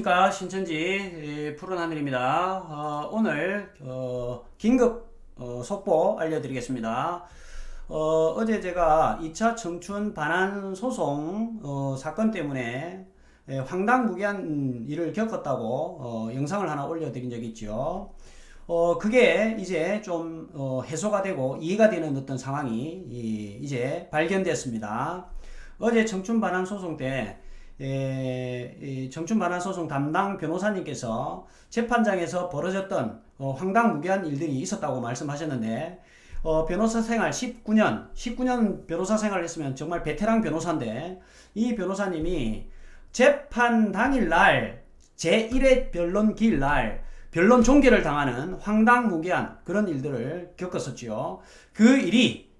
안녕하십니까, 신천지 푸른하늘입니다. 오늘 긴급 속보 알려드리겠습니다. 어제 제가 2차 청춘 반환 소송 사건 때문에 황당무계한 일을 겪었다고 영상을 하나 올려드린 적이 있죠. 그게 이제 좀 해소가 되고 이해가 되는 어떤 상황이 이제 발견됐습니다. 어제 청춘 반환 소송 때 청춘 반환 소송 담당 변호사님께서 재판장에서 벌어졌던 황당무계한 일들이 있었다고 말씀하셨는데, 변호사 생활 19년 변호사 생활을 했으면 정말 베테랑 변호사인데, 이 변호사님이 재판 당일날 제1회 변론 기일날 변론 종결을 당하는 황당무계한 그런 일들을 겪었었지요. 그 일이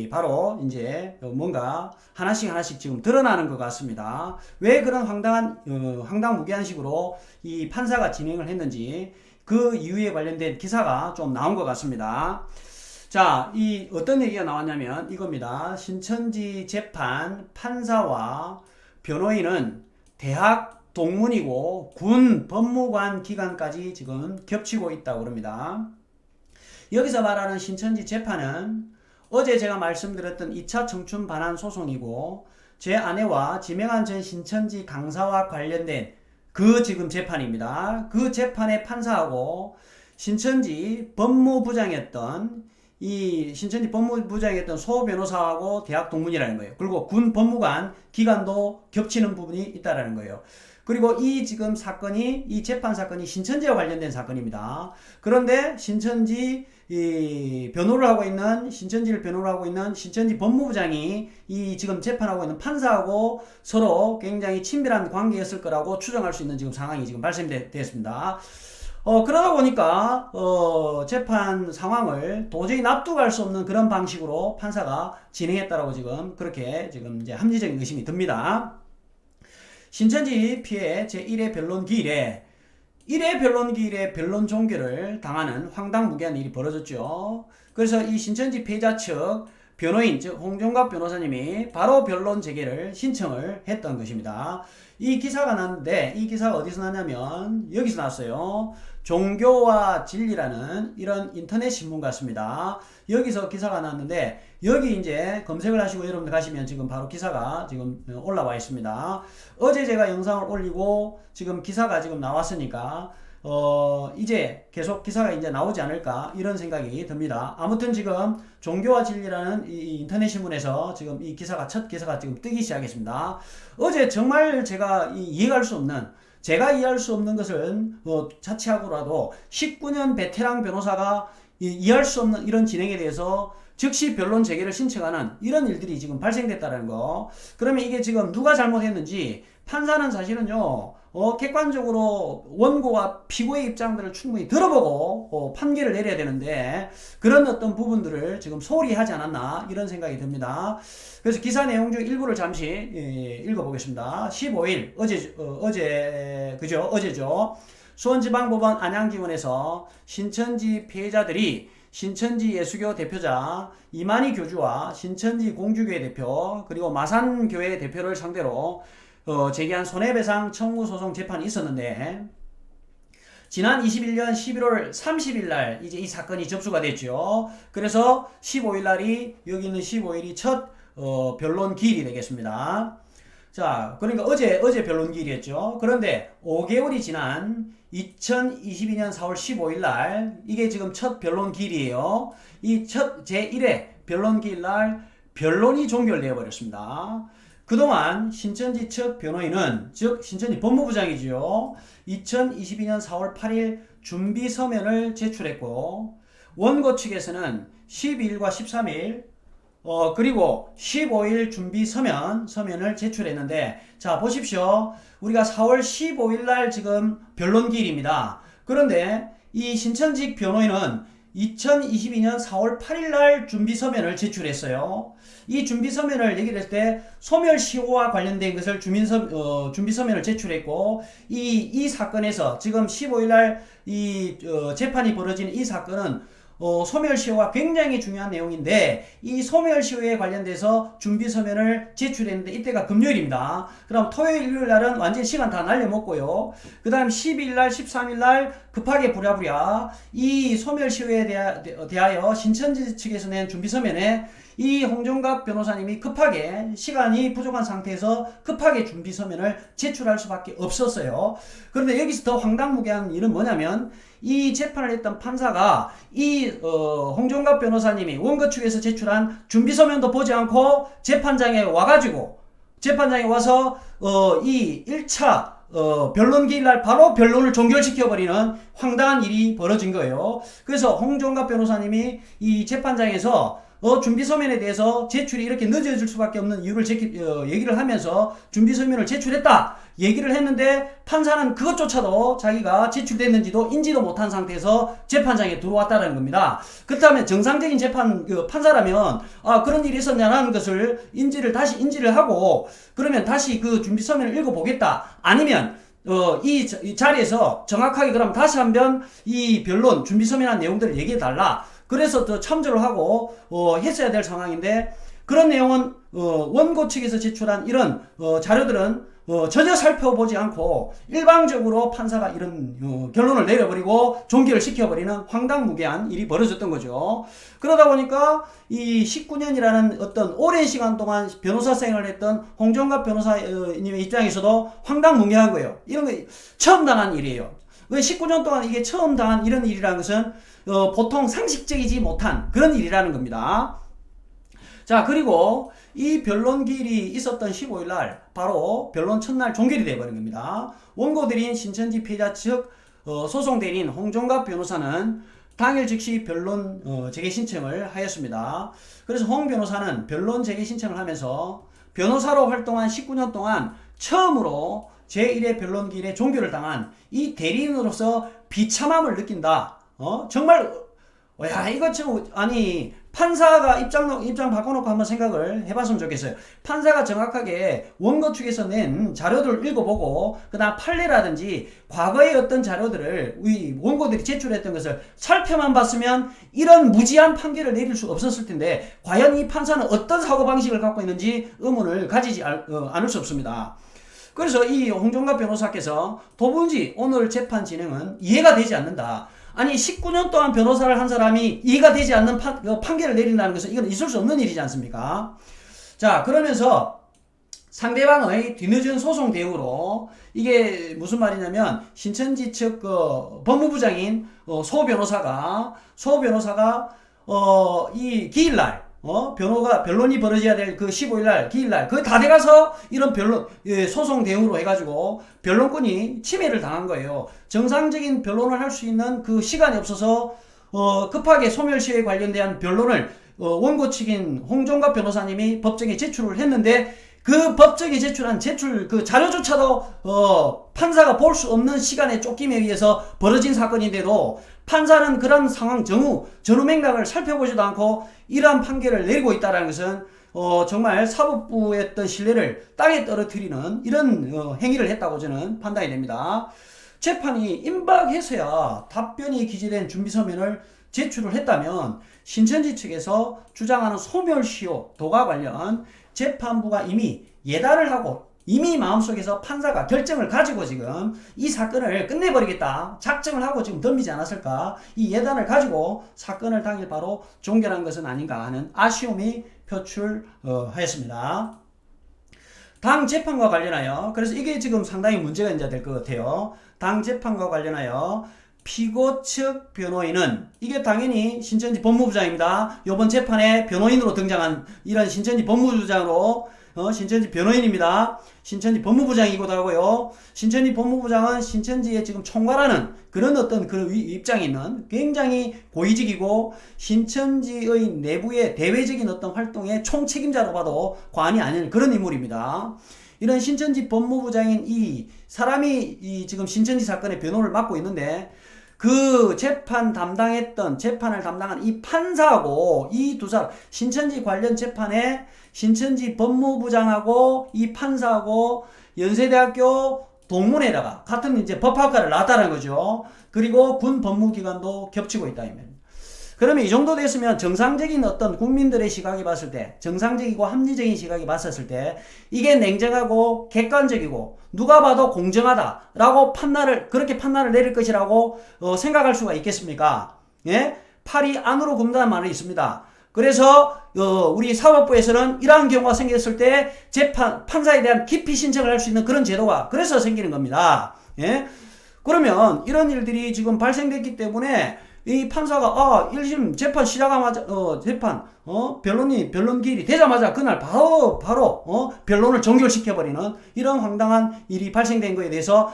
바로 이제 뭔가 하나씩 지금 드러나는 것 같습니다. 왜 그런 황당무계한 식으로 이 판사가 진행을 했는지 그 이유에 관련된 기사가 좀 나온 것 같습니다. 자, 이 어떤 얘기가 나왔냐면 이겁니다. 신천지 재판 판사와 변호인은 대학 동문이고 군 법무관 기관까지 지금 겹치고 있다고 그럽니다. 여기서 말하는 신천지 재판은 어제 제가 말씀드렸던 2차 청춘 반환 소송이고, 제 아내와 지명한 전 신천지 강사와 관련된 그 지금 재판입니다. 그 재판의 판사하고 신천지 법무부장이었던 소 변호사하고 대학 동문이라는 거예요. 그리고 군 법무관 기관도 겹치는 부분이 있다라는 거예요. 그리고 이 지금 사건이, 이 재판 사건이 신천지와 관련된 사건입니다. 그런데 신천지를 변호를 하고 있는 신천지 법무부장이 이 지금 재판하고 있는 판사하고 서로 굉장히 친밀한 관계였을 거라고 추정할 수 있는 지금 상황이 지금 발생되었습니다. 그러다 보니까 재판 상황을 도저히 납득할 수 없는 그런 방식으로 판사가 진행했다라고 지금 그렇게 지금 이제 합리적인 의심이 듭니다. 신천지 피해 제1회 변론 기일에 1회 변론 기일에 변론 종결을 당하는 황당무계한 일이 벌어졌죠. 그래서 이 신천지 피해자 측 변호인, 즉 홍종갑 변호사님이 바로 변론 재개를 신청을 했던 것입니다. 이 기사가 났는데, 이 기사가 어디서 났냐면 여기서 났어요. 종교와 진리라는 이런 인터넷 신문 같습니다. 여기서 기사가 났는데, 여기 이제 검색을 하시고 여러분들 가시면 지금 바로 기사가 지금 올라와 있습니다. 어제 제가 영상을 올리고 지금 기사가 지금 나왔으니까 이제 계속 기사가 이제 나오지 않을까 이런 생각이 듭니다. 아무튼 지금 종교와 진리라는 이 인터넷 신문에서 지금 이 기사가, 첫 기사가 지금 뜨기 시작했습니다. 어제 정말 제가 이해할 수 없는, 제가 이해할 수 없는 것은 자취하고라도 19년 베테랑 변호사가 이해할 수 없는 이런 진행에 대해서 즉시 변론 재개를 신청하는 이런 일들이 지금 발생됐다는 거. 그러면 이게 지금 누가 잘못했는지, 판사는 사실은요, 객관적으로 원고와 피고의 입장들을 충분히 들어보고 판결을 내려야 되는데, 그런 어떤 부분들을 지금 소홀히 하지 않았나 이런 생각이 듭니다. 그래서 기사 내용 중 일부를 잠시 읽어보겠습니다. 15일 어제죠. 수원지방법원 안양지원에서 신천지 피해자들이 신천지 예수교 대표자 이만희 교주와 신천지 공주교회 대표 그리고 마산교회 대표를 상대로 제기한 손해배상 청구 소송 재판이 있었는데, 지난 21년 11월 30일 날 이제 이 사건이 접수가 됐죠. 그래서 15일 날이, 여기 있는 15일이 첫 변론 기일이 되겠습니다. 자, 그러니까 어제 변론 기일이었죠. 그런데 5개월이 지난 2022년 4월 15일 날 이게 지금 첫 변론 기일이에요. 이 첫 제1회 변론 기일 날 변론이 종결되어 버렸습니다. 그동안 신천지 측 변호인은, 즉 신천지 법무부장이지요, 2022년 4월 8일 준비 서면을 제출했고, 원고 측에서는 12일과 13일 그리고 15일 준비 서면을 제출했는데, 자 보십시오. 우리가 4월 15일 날 지금 변론 기일입니다. 그런데 이 신천지 변호인은 2022년 4월 8일 날 준비 서면을 제출했어요. 이 준비 서면을 얘기를 했을 때 소멸시효와 관련된 것을 준비 서면을 제출했고, 이 사건에서 지금 15일 날 재판이 벌어진 이 사건은 소멸시효가 굉장히 중요한 내용인데 이 소멸시효에 관련돼서 준비서면을 제출했는데 이때가 금요일입니다. 그럼 토요일 일요일 날은 완전히 시간 다 날려먹고요. 그 다음 12일 날 13일 날 급하게 부랴부랴 이 소멸시효에 대하여 신천지 측에서 낸 준비서면에 이 홍정갑 변호사님이 급하게 시간이 부족한 상태에서 급하게 준비서면을 제출할 수밖에 없었어요. 그런데 여기서 더 황당무계한 일은 뭐냐면 이 재판을 했던 판사가 이 홍정갑 변호사님이 원고 측에서 제출한 준비서면도 보지 않고 재판장에 와가지고 재판장에 와서 이 1차 변론기일 날 바로 변론을 종결시켜버리는 황당한 일이 벌어진 거예요. 그래서 홍정갑 변호사님이 이 재판장에서 준비서면에 대해서 제출이 이렇게 늦어질 수밖에 없는 이유를 얘기를 하면서 준비서면을 제출했다 얘기를 했는데 판사는 그것조차도 자기가 제출됐는지도 인지도 못한 상태에서 재판장에 들어왔다는 겁니다. 그렇다면 정상적인 판사라면 그런 일이 있었냐는 것을 다시 인지를 하고 그러면 다시 그 준비서면을 읽어보겠다 아니면 이 자리에서 정확하게 그럼 다시 한번 이 변론 준비서면한 내용들을 얘기해달라 그래서 더 참조를 하고 했어야 될 상황인데 그런 내용은 원고 측에서 제출한 이런 자료들은 전혀 살펴보지 않고 일방적으로 판사가 이런 결론을 내려버리고 종결을 시켜버리는 황당무계한 일이 벌어졌던 거죠. 그러다 보니까 이 19년이라는 어떤 오랜 시간 동안 변호사 생활을 했던 홍정갑 변호사님의 입장에서도 황당무계한 거예요. 이런 거 처음 당한 일이에요. 19년 동안 이게 처음 당한 이런 일이라는 것은 보통 상식적이지 못한 그런 일이라는 겁니다. 자, 그리고 이 변론기일이 있었던 15일 날 바로 변론 첫날 종결이 되어버린 겁니다. 원고들인 신천지 피해자 측 소송 대리인 홍정갑 변호사는 당일 즉시 변론 재개 신청을 하였습니다. 그래서 홍 변호사는 변론 재개 신청을 하면서 변호사로 활동한 19년 동안 처음으로 제1회 변론기일에 종결을 당한 이 대리인으로서 비참함을 느낀다. 정말 이거 참 아니 판사가 입장 바꿔놓고 한번 생각을 해봤으면 좋겠어요. 판사가 정확하게 원고 측에서 낸 자료들을 읽어보고 그다음 판례라든지 과거의 어떤 자료들을 우리 원고들이 제출했던 것을 살펴만 봤으면 이런 무지한 판결을 내릴 수 없었을 텐데 과연 이 판사는 어떤 사고방식을 갖고 있는지 의문을 가지지 않을 수 없습니다. 그래서 이 홍정갑 변호사께서 도무지 오늘 재판 진행은 이해가 되지 않는다. 아니 19년 동안 변호사를 한 사람이 이해가 되지 않는 판결을 내린다는 것은 이건 있을 수 없는 일이지 않습니까? 자, 그러면서 상대방의 뒤늦은 소송 대우로 이게 무슨 말이냐면 신천지 측 법무부장인 소 변호사가 이 기일날 변론이 벌어져야 될 그 15일날, 기일날, 그거 다 돼가서 이런 소송 대응으로 해가지고 변론권이 침해를 당한 거예요. 정상적인 변론을 할 수 있는 그 시간이 없어서, 급하게 소멸시효에 관련된 변론을, 원고 측인 홍정갑 변호사님이 법정에 제출을 했는데, 그 법정에 제출한 그 자료조차도, 판사가 볼 수 없는 시간의 쫓김에 의해서 벌어진 사건인데도, 판사는 그런 상황 전후 맥락을 살펴보지도 않고 이러한 판결을 내리고 있다는 것은 정말 사법부의 어떤 신뢰를 땅에 떨어뜨리는 이런 행위를 했다고 저는 판단이 됩니다. 재판이 임박해서야 답변이 기재된 준비서면을 제출을 했다면 신천지 측에서 주장하는 소멸시효 도가 관련 재판부가 이미 예단을 하고 이미 마음속에서 판사가 결정을 가지고 지금 이 사건을 끝내버리겠다 작정을 하고 지금 덤비지 않았을까, 이 예단을 가지고 사건을 당일 바로 종결한 것은 아닌가 하는 아쉬움이 표출하였습니다. 당 재판과 관련하여, 그래서 이게 지금 상당히 문제가 이제 될 것 같아요. 당 재판과 관련하여 피고 측 변호인은, 이게 당연히 신천지 법무부장입니다. 이번 재판에 변호인으로 등장한 이런 신천지 법무부장으로 신천지 변호인입니다. 신천지 법무부장이기도 하고요. 신천지 법무부장은 신천지의 지금 총괄하는 그런 어떤 그 입장에 있는 굉장히 고위직이고 신천지의 내부의 대외적인 어떤 활동의 총책임자로 봐도 과언이 아닌 그런 인물입니다. 이런 신천지 법무부장인 이 사람이 이 지금 신천지 사건의 변호를 맡고 있는데, 그 재판을 담당한 이 판사하고 이 두 사람, 신천지 관련 재판에 신천지 법무부장하고 이 판사하고 연세대학교 동문회다가 같은 이제 법학과를 나왔다는 거죠. 그리고 군 법무기관도 겹치고 있다. 그러면 이 정도 됐으면 정상적인 어떤 국민들의 시각이 봤을 때, 정상적이고 합리적인 시각이 봤었을 때 이게 냉정하고 객관적이고 누가 봐도 공정하다라고 그렇게 판단을 내릴 것이라고 생각할 수가 있겠습니까? 예? 팔이 안으로 굽는다는 말이 있습니다. 그래서 우리 사법부에서는 이러한 경우가 생겼을 때 판사에 대한 기피 신청을 할 수 있는 그런 제도가 그래서 생기는 겁니다. 예? 그러면 이런 일들이 지금 발생됐기 때문에 이 판사가 1심 재판 시작하자마자 변론기일이 되자마자 그날 바로 변론을 종결시켜 버리는 이런 황당한 일이 발생된 거에 대해서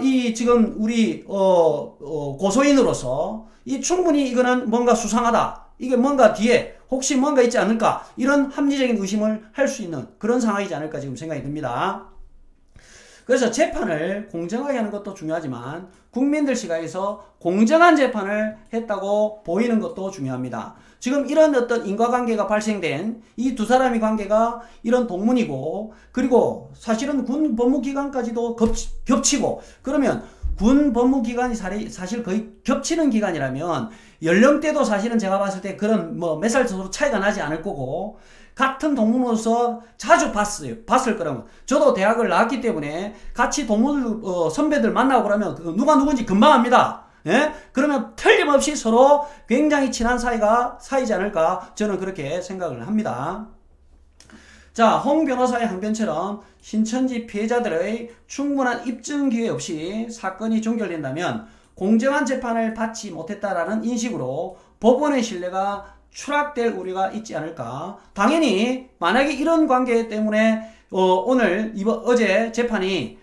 이 지금 우리 고소인으로서 이 충분히 이거는 뭔가 수상하다. 이게 뭔가 뒤에 혹시 뭔가 있지 않을까? 이런 합리적인 의심을 할 수 있는 그런 상황이지 않을까 지금 생각이 듭니다. 그래서 재판을 공정하게 하는 것도 중요하지만 국민들 시각에서 공정한 재판을 했다고 보이는 것도 중요합니다. 지금 이런 어떤 인과관계가 발생된 이 두 사람의 관계가 이런 동문이고 그리고 사실은 군 법무기관까지도 겹치고 그러면 군 법무기관이 사실 거의 겹치는 기간이라면 연령대도 사실은 제가 봤을 때 그런 몇 살 정도 차이가 나지 않을 거고 같은 동문으로서 자주 봤을 거라면 저도 대학을 나왔기 때문에 같이 동문 선배들 만나고 그러면 누가 누군지 금방 압니다. 예? 그러면 틀림없이 서로 굉장히 친한 사이지 않을까 저는 그렇게 생각을 합니다. 자, 홍 변호사의 항변처럼 신천지 피해자들의 충분한 입증 기회 없이 사건이 종결된다면 공정한 재판을 받지 못했다라는 인식으로 법원의 신뢰가 추락될 우려가 있지 않을까. 당연히 만약에 이런 관계 때문에 어제 재판이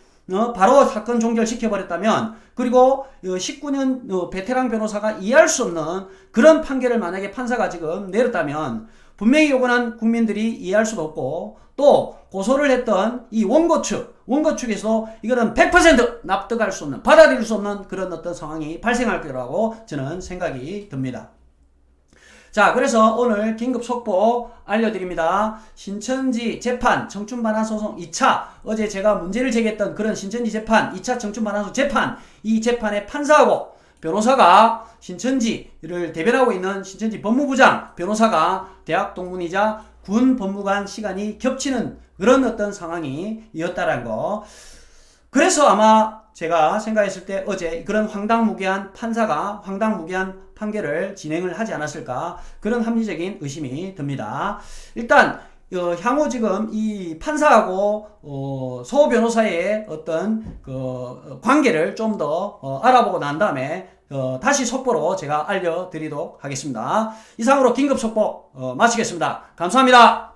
바로 사건 종결시켜버렸다면 그리고 19년 베테랑 변호사가 이해할 수 없는 그런 판결을 만약에 판사가 지금 내렸다면 분명히 요거는 국민들이 이해할 수도 없고 또 고소를 했던 이 원고 측에서 이거는 100% 납득할 수 없는 받아들일 수 없는 그런 어떤 상황이 발생할 거라고 저는 생각이 듭니다. 자, 그래서 오늘 긴급 속보 알려드립니다. 신천지 재판 청춘반환소송 2차 어제 제가 문제를 제기했던 그런 신천지 재판 2차 청춘반환소송 재판 이 재판의 판사하고 변호사가 신천지를 대변하고 있는 신천지 법무부장 변호사가 대학 동문이자 군 법무관 시간이 겹치는 그런 어떤 상황이었다라는 거. 그래서 아마 제가 생각했을 때 어제 그런 황당무계한 판사가 황당무계한 판결을 진행을 하지 않았을까 그런 합리적인 의심이 듭니다. 일단 향후 지금 이 판사하고 소 변호사의 어떤 관계를 좀 더 알아보고 난 다음에 다시 속보로 제가 알려드리도록 하겠습니다. 이상으로 긴급 속보 마치겠습니다. 감사합니다.